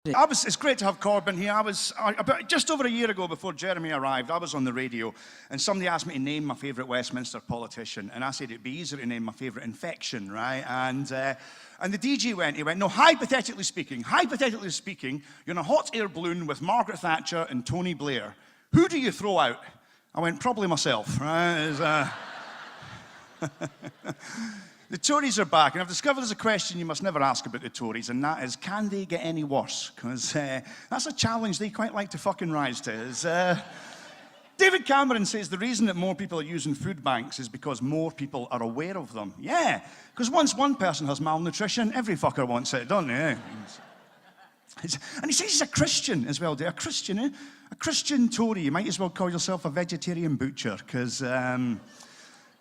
It's great to have Corbyn here. About just over a year ago, before Jeremy arrived, I was on the radio and somebody asked me to name my favourite Westminster politician, and I said it'd be easier to name my favourite infection, right? And the DJ went, no, hypothetically speaking, you're in a hot air balloon with Margaret Thatcher and Tony Blair. Who do you throw out? I went, probably myself, right? The Tories are back, and I've discovered there's a question you must never ask about the Tories, and that is, can they get any worse? Because that's a challenge they quite like to fucking rise to. David Cameron says the reason that more people are using food banks is because more people are aware of them. Yeah, because once one person has malnutrition, every fucker wants it, don't they? And he says he's a Christian as well, a Christian, eh? A Christian Tory. You might as well call yourself a vegetarian butcher, because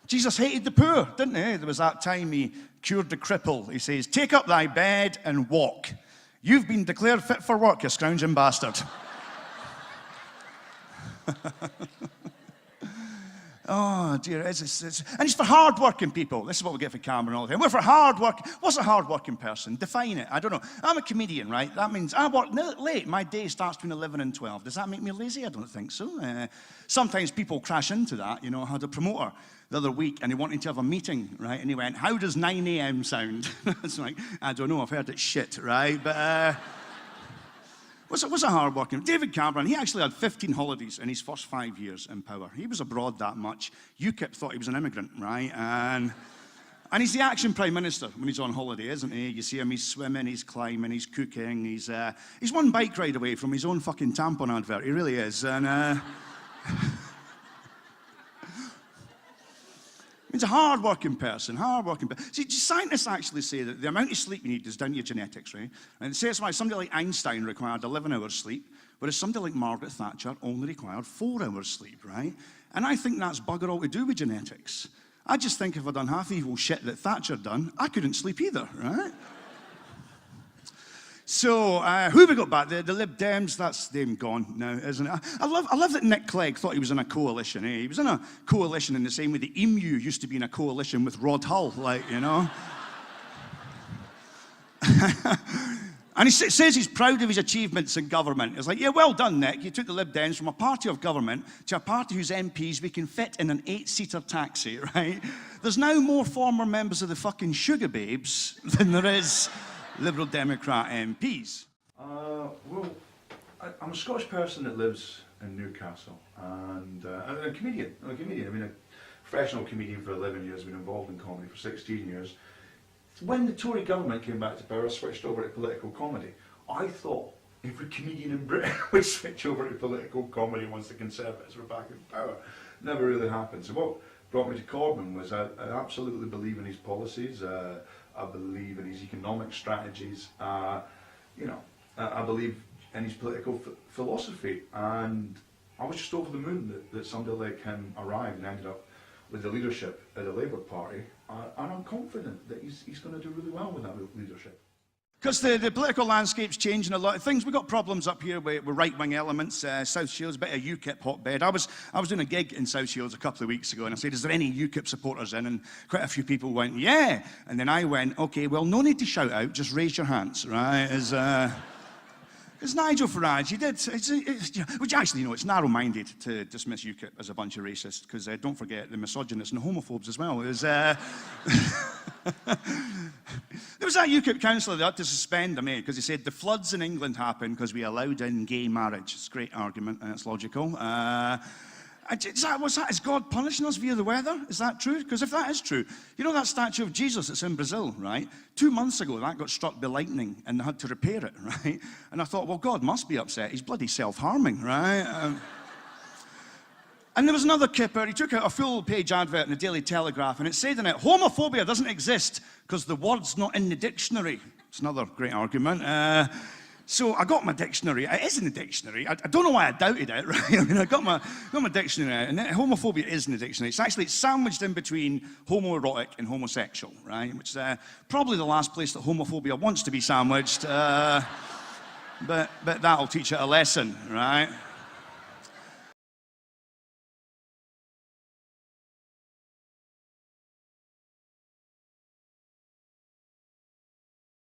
Jesus hated the poor, didn't he? There was that time he cured the cripple. He says, take up thy bed and walk. You've been declared fit for work, you scrounging bastard. Oh, dear. And it's for hard-working people. This is what we get for Cameron all the time. We're for hard-working. What's a hard-working person? Define it. I don't know. I'm a comedian, right? That means I work late. My day starts between 11 and 12. Does that make me lazy? I don't think so. Sometimes people crash into that. You know, I had a promoter the other week, and he wanted to have a meeting, right? And he went, how does 9 a.m. sound? It's like, I don't know. I've heard it shit, right? But what's a hard-working? David Cameron, he actually had 15 holidays in his first 5 years in power. He was abroad that much. UKIP thought he was an immigrant, right? And he's the action prime minister when he's on holiday, isn't he? You see him, he's swimming, he's climbing, he's cooking. He's one bike ride away from his own fucking tampon advert. He really is. And he's a hard-working person, See, scientists actually say that the amount of sleep you need is down to your genetics, right? And it says why somebody like Einstein required 11 hours sleep, whereas somebody like Margaret Thatcher only required 4 hours sleep, right? And I think that's bugger all to do with genetics. I just think if I'd done half the evil shit that Thatcher done, I couldn't sleep either, right? So, who have we got back? The Lib Dems, that's them gone now, isn't it? I love that Nick Clegg thought he was in a coalition, eh? He was in a coalition in the same way the Emu used to be in a coalition with Rod Hull, like, you know? And he says he's proud of his achievements in government. It's like, yeah, well done, Nick. You took the Lib Dems from a party of government to a party whose MPs we can fit in an 8-seater taxi, right? There's now more former members of the fucking Sugar Babes than there is Liberal Democrat MPs. Well, I'm a Scottish person that lives in Newcastle, and I'm a comedian. I mean, a professional comedian for 11 years, been involved in comedy for 16 years. When the Tory government came back to power, I switched over to political comedy. I thought every comedian in Britain would switch over to political comedy once the Conservatives were back in power. Never really happened. So what brought me to Corbyn was I absolutely believe in his policies. I believe in his economic strategies. I believe in his political philosophy, and I was just over the moon that somebody like him arrived and ended up with the leadership of the Labour Party, and I'm confident that he's going to do really well with that leadership. Because the political landscape's changing a lot of things. We've got problems up here with right-wing elements. South Shields, a bit of UKIP hotbed. I was doing a gig in South Shields a couple of weeks ago, and I said, is there any UKIP supporters in? And quite a few people went, yeah. And then I went, okay, well, no need to shout out, just raise your hands, right? Because Nigel Farage, he did, which actually, you know, it's narrow-minded to dismiss UKIP as a bunch of racists, because don't forget the misogynists and homophobes as well. There was that UKIP councillor that had to suspend him, because he said the floods in England happened because we allowed in gay marriage. It's a great argument, and it's logical. Is God punishing us via the weather? Is that true? Because if that is true, you know that statue of Jesus that's in Brazil, right? 2 months ago, that got struck by lightning, and they had to repair it, right? And I thought, well, God must be upset. He's bloody self-harming, right? And there was another kipper, he took out a full-page advert in the Daily Telegraph, and it said in it, homophobia doesn't exist because the word's not in the dictionary. It's another great argument. So I got my dictionary. It is in the dictionary. I don't know why I doubted it, right? I mean, I got my dictionary out, and homophobia is in the dictionary. It's sandwiched in between homoerotic and homosexual, right? Which is probably the last place that homophobia wants to be sandwiched. But that'll teach it a lesson, right?